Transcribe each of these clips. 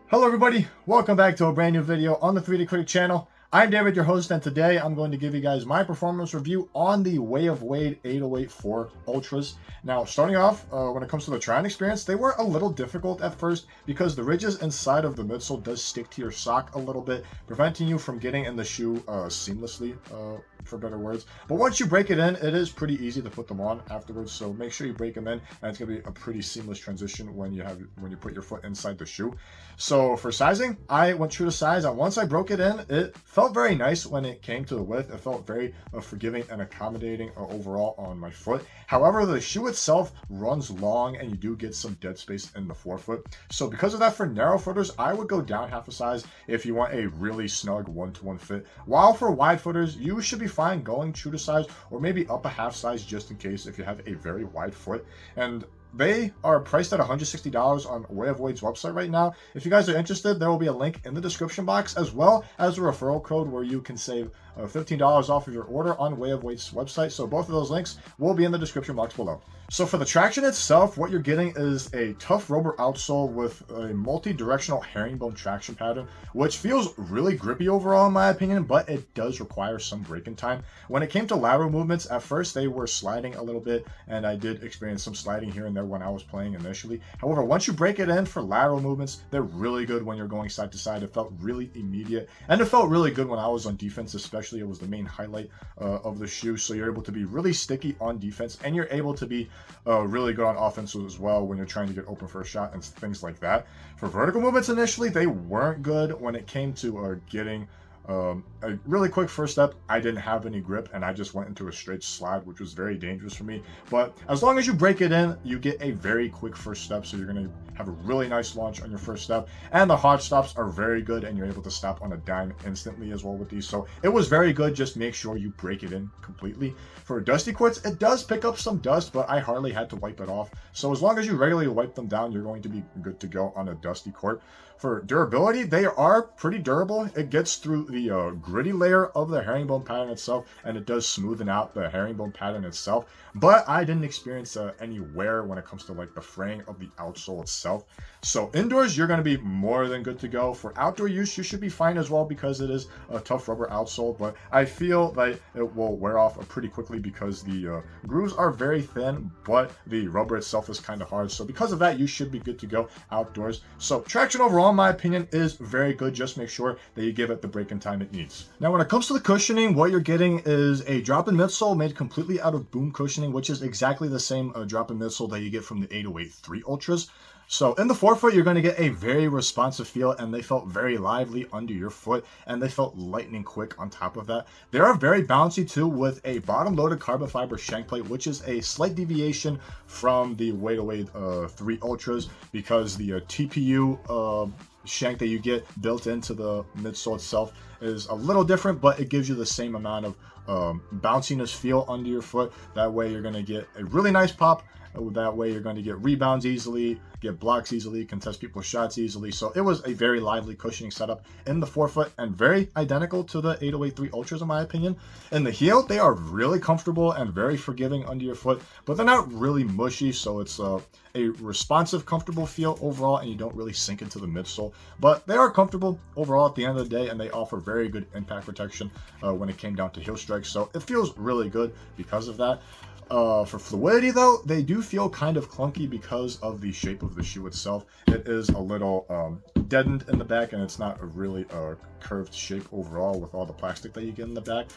Hello everybody, welcome back to a brand new video on the 3D Critic channel. I'm David, your host, and today I'm going to give you guys my performance review on the Way of Wade 808 4 Ultras. Now, starting off, when it comes to the trying experience, they were a little difficult at first because the ridges inside of the midsole does stick to your sock a little bit, preventing you from getting in the shoe seamlessly, for better words. But once you break it in, it is pretty easy to put them on afterwards, so make sure you break them in, and it's going to be a pretty seamless transition when you put your foot inside the shoe. So for sizing, I went true to size, and once I broke it in, it felt very nice when it came to the width. It felt very forgiving and accommodating overall on my foot. However, the shoe itself runs long, and you do get some dead space in the forefoot. So because of that, for narrow footers, I would go down half a size if you want a really snug one-to-one fit. While for wide footers, you should be fine going true to size, or maybe up a half size just in case if you have a very wide foot. And they are priced at $160 on Way of Wade's website right now. If you guys are interested, there will be a link in the description box, as well as a referral code where you can save $15 off of your order on Way of Wade's website. So both of those links will be in the description box below. So for the traction itself, what you're getting is a tough rubber outsole with a multi-directional herringbone traction pattern, which feels really grippy overall in my opinion, but it does require some braking time. When it came to lateral movements, at first they were sliding a little bit, and I did experience some sliding here and there when I was playing initially. However, once you break it in for lateral movements, they're really good when you're going side to side. It felt really immediate, and it felt really good when I was on defense, especially. It was the main highlight of the shoe, so you're able to be really sticky on defense, and you're able to be really good on offense as well when you're trying to get open for a shot and things like that. For vertical movements initially, they weren't good when it came to getting a really quick first step. I didn't have any grip, and I just went into a straight slide, which was very dangerous for me. But as long as you break it in, you get a very quick first step, so you're going to have a really nice launch on your first step. And the hard stops are very good, and you're able to stop on a dime instantly as well with these. So it was very good. Just make sure you break it in completely. For dusty courts, it does pick up some dust, but I hardly had to wipe it off. So as long as you regularly wipe them down, you're going to be good to go on a dusty court. For durability, they are pretty durable. It gets through the gritty layer of the herringbone pattern itself, and it does smoothen out the herringbone pattern itself. But I didn't experience any wear when it comes to like the fraying of the outsole itself. So indoors, you're going to be more than good to go. For outdoor use, you should be fine as well because it is a tough rubber outsole. But I feel that it will wear off pretty quickly because the grooves are very thin, but the rubber itself is kind of hard. So because of that, you should be good to go outdoors. So traction overall, in my opinion, is very good. Just make sure that you give it the braking time it needs. Now, when it comes to the cushioning, what you're getting is a drop-in midsole made completely out of boom cushioning, which is exactly the same drop-in midsole that you get from the 808 3 Ultras. So in the forefoot, you're going to get a very responsive feel, and they felt very lively under your foot, and they felt lightning quick on top of that. They are very bouncy too, with a bottom-loaded carbon fiber shank plate, which is a slight deviation from the Way of Wade 3 Ultras, because the TPU shank that you get built into the midsole itself is a little different, but it gives you the same amount of bounciness feel under your foot. That way you're going to get a really nice pop. That way you're going to get rebounds easily, get blocks easily, contest people's shots easily. So it was a very lively cushioning setup in the forefoot, and very identical to the 808 3 Ultras in my opinion. In the heel, they are really comfortable and very forgiving under your foot, but they're not really mushy, so it's a responsive, comfortable feel overall, and you don't really sink into the midsole. But they are comfortable overall at the end of the day, and they offer very good impact protection when it came down to heel strikes. So it feels really good because of that. For fluidity though, they do feel kind of clunky because of the shape of the shoe itself. It is a little deadened in the back, and it's not a really curved shape overall with all the plastic that you get in the back.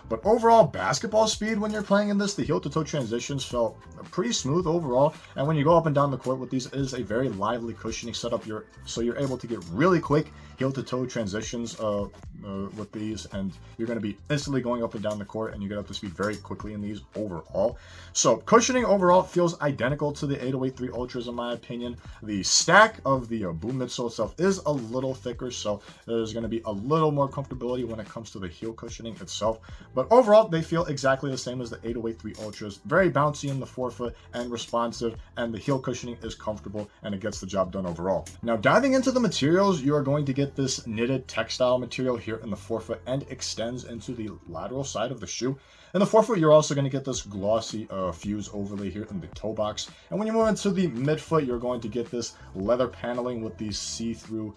But overall, basketball speed when you're playing in this, the heel-to-toe transitions felt pretty smooth overall. And when you go up and down the court with these, it is a very lively cushioning setup. So you're able to get really quick heel-to-toe transitions with these, and you're going to be instantly going up and down the court, and you get up to speed very quickly in these overall. So cushioning overall feels identical to the 808 3 Ultras in my opinion. The stack of the boom midsole itself is a little thicker, so there's going to be a little more comfortability when it comes to the heel cushioning itself. But overall, they feel exactly the same as the 808 3 Ultras. Very bouncy in the forefoot and responsive, and the heel cushioning is comfortable and it gets the job done overall. Now, diving into the materials, you are going to get this knitted textile material here in the forefoot and extends into the lateral side of the shoe. In the forefoot, you're also going to get this glossy fuse overlay here in the toe box. And when you move into the midfoot, you're going to get this leather paneling with these see-through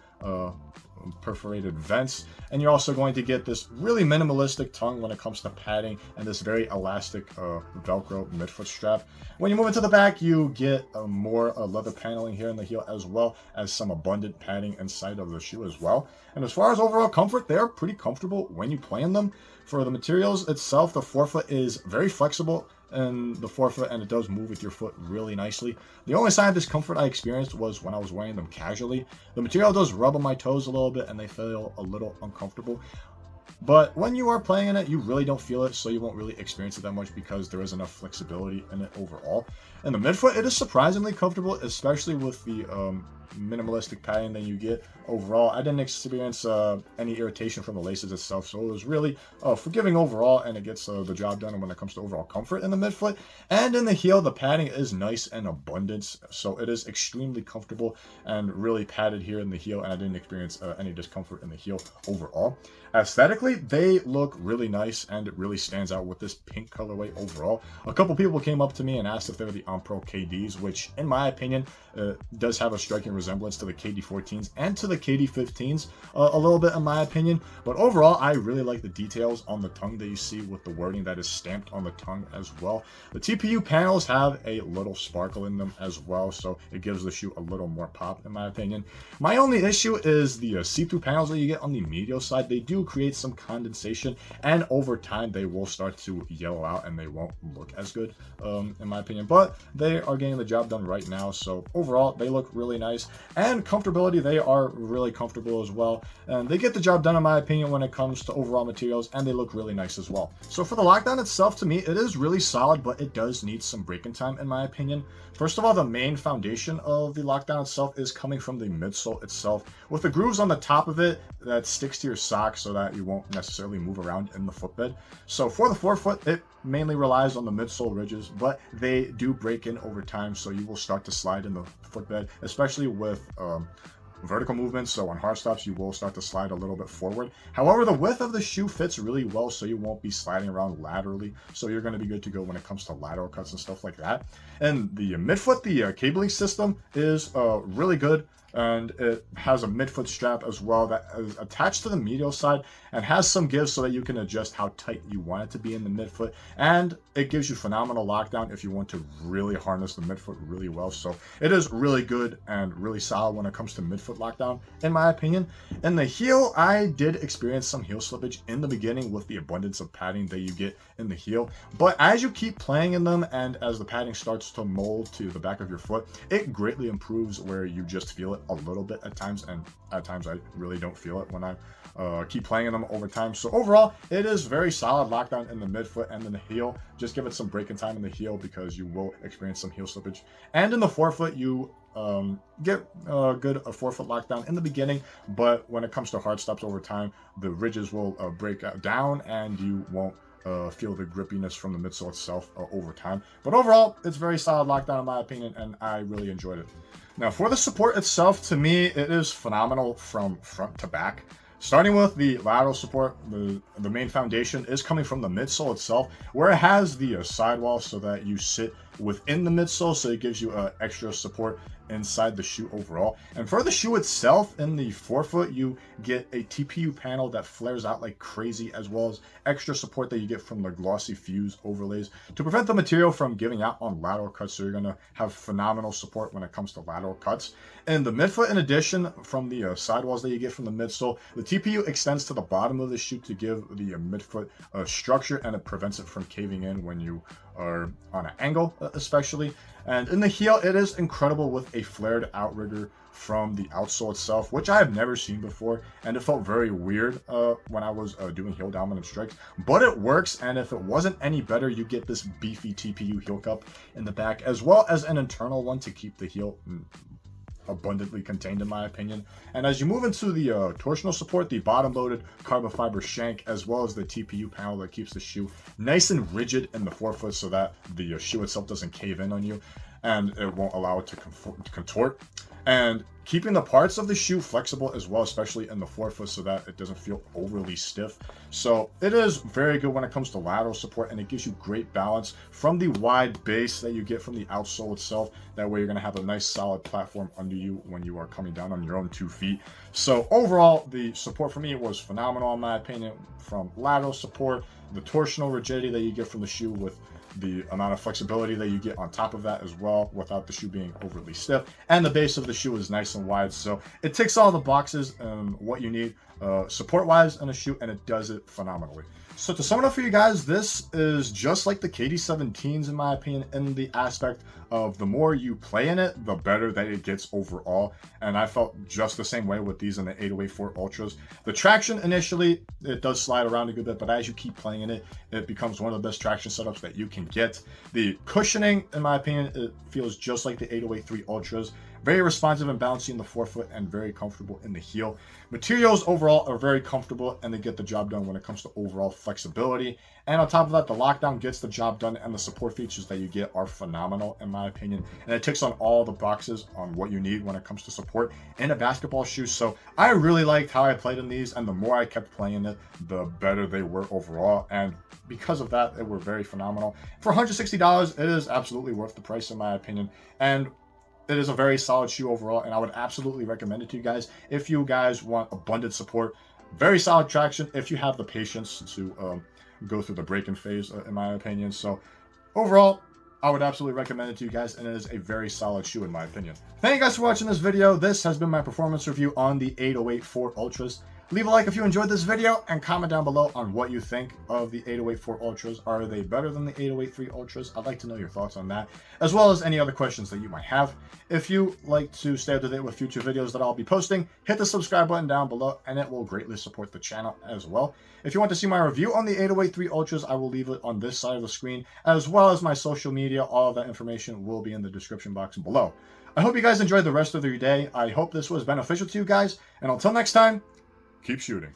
perforated vents, and you're also going to get this really minimalistic tongue when it comes to padding and this very elastic velcro midfoot strap. When you move into the back, you get more leather paneling here in the heel, as well as some abundant padding inside of the shoe as well. And as far as overall comfort, they're pretty comfortable when you play in them. For the materials itself, the forefoot is very flexible in the forefoot, and it does move with your foot really nicely. The only sign of discomfort I experienced was when I was wearing them casually. The material does rub on my toes a little bit and they feel a little uncomfortable. But when you are playing in it, you really don't feel it, so you won't really experience it that much because there is enough flexibility in it overall. In the midfoot, it is surprisingly comfortable, especially with the minimalistic padding that you get overall. I didn't experience any irritation from the laces itself, so it was really forgiving overall, and it gets the job done when it comes to overall comfort in the midfoot. And in the heel, the padding is nice and abundant, so it is extremely comfortable and really padded here in the heel, and I didn't experience any discomfort in the heel overall. Aesthetically, they look really nice, and it really stands out with this pink colorway overall. A couple people came up to me and asked if they were the On-Pro KDs, which in my opinion does have a striking resemblance to the KD14s and to the KD15s a little bit in my opinion. But overall, I really like the details on the tongue that you see with the wording that is stamped on the tongue as well. The TPU panels have a little sparkle in them as well, so it gives the shoe a little more pop in my opinion. My only issue is the see-through panels that you get on the medial side. They do create some condensation, and over time they will start to yellow out and they won't look as good in my opinion, but they are getting the job done right now. So overall, they look really nice, and comfortability, they are really comfortable as well, and they get the job done in my opinion when it comes to overall materials, and they look really nice as well. So for the lockdown itself, to me it is really solid, but it does need some break-in time in my opinion. First of all, the main foundation of the lockdown itself is coming from the midsole itself, with the grooves on the top of it that sticks to your sock so that you won't necessarily move around in the footbed. So for the forefoot, it mainly relies on the midsole ridges, but they do break in over time, so you will start to slide in the footbed, especially with vertical movements. So on hard stops, you will start to slide a little bit forward. However, the width of the shoe fits really well, so you won't be sliding around laterally, so you're going to be good to go when it comes to lateral cuts and stuff like that. And the midfoot, the cabling system is really good, and it has a midfoot strap as well that is attached to the medial side and has some give so that you can adjust how tight you want it to be in the midfoot, and it gives you phenomenal lockdown if you want to really harness the midfoot really well. So it is really good and really solid when it comes to midfoot lockdown in my opinion. In the heel, I did experience some heel slippage in the beginning with the abundance of padding that you get in the heel, but as you keep playing in them and as the padding starts to mold to the back of your foot, it greatly improves where you just feel it a little bit at times, and at times I really don't feel it when I keep playing in them over time. So overall, it is very solid lockdown in the midfoot, and in the heel, just give it some break in time in the heel because you will experience some heel slippage. And in the forefoot, you get a good forefoot lockdown in the beginning, but when it comes to hard stops over time, the ridges will break down and you won't feel the grippiness from the midsole itself over time. But overall, it's very solid lockdown in my opinion, and I really enjoyed it. Now for the support itself, to me, it is phenomenal from front to back. Starting with the lateral support, the main foundation is coming from the midsole itself, where it has the sidewall so that you sit within the midsole, so it gives you extra support inside the shoe overall. And for the shoe itself, in the forefoot, you get a TPU panel that flares out like crazy, as well as extra support that you get from the glossy fuse overlays to prevent the material from giving out on lateral cuts, so you're going to have phenomenal support when it comes to lateral cuts. And the midfoot, in addition, from the sidewalls that you get from the midsole, the TPU extends to the bottom of the shoe to give the midfoot structure, and it prevents it from caving in when you are on an angle especially. And in the heel, it is incredible with a flared outrigger from the outsole itself, which I have never seen before, and it felt very weird when I was doing heel dominant strikes, but it works. And if it wasn't any better, you get this beefy TPU heel cup in the back, as well as an internal one to keep the heel abundantly contained in my opinion. And as you move into the torsional support, the bottom loaded carbon fiber shank, as well as the TPU panel that keeps the shoe nice and rigid in the forefoot so that the shoe itself doesn't cave in on you and it won't allow it to contort. And keeping the parts of the shoe flexible as well, especially in the forefoot, so that it doesn't feel overly stiff. So it is very good when it comes to lateral support, and it gives you great balance from the wide base that you get from the outsole itself. That way you're going to have a nice solid platform under you when you are coming down on your own 2 feet. So overall, the support for me was phenomenal in my opinion, from lateral support, the torsional rigidity that you get from the shoe with the amount of flexibility that you get on top of that as well without the shoe being overly stiff, and the base of the shoe is nice and wide, so it ticks all the boxes and what you need support wise in a shoe, and it does it phenomenally. So to sum it up for you guys, this is just like the KD17s in my opinion, in the aspect of the more you play in it, the better that it gets overall. And I felt just the same way with these in the 808 Ultras. The traction initially, it does slide around a good bit, but as you keep playing in it, it becomes one of the best traction setups that you can get. The cushioning, in my opinion, it feels just like the 808 Ultras. Very responsive and bouncy in the forefoot and very comfortable in the heel. Materials overall are very comfortable and they get the job done when it comes to overall flexibility. And on top of that, the lockdown gets the job done, and the support features that you get are phenomenal in my opinion. And it ticks on all the boxes on what you need when it comes to support in a basketball shoe. So I really liked how I played in these, and the more I kept playing it, the better they were overall. And because of that, they were very phenomenal. For $160, it is absolutely worth the price in my opinion. And it is a very solid shoe overall, and I would absolutely recommend it to you guys if you guys want abundant support, very solid traction, if you have the patience to go through the break-in phase, in my opinion. So overall, I would absolutely recommend it to you guys, and it is a very solid shoe in my opinion. Thank you guys for watching this video. This has been my performance review on the 808 Ultras. Leave a like if you enjoyed this video, and comment down below on what you think of the 808 Ultras. Are they better than the 808 Ultras? I'd like to know your thoughts on that, as well as any other questions that you might have. If you like to stay up to date with future videos that I'll be posting, hit the subscribe button down below, and it will greatly support the channel as well. If you want to see my review on the 808 Ultras, I will leave it on this side of the screen, as well as my social media. All of that information will be in the description box below. I hope you guys enjoyed the rest of your day. I hope this was beneficial to you guys, and until next time, keep shooting.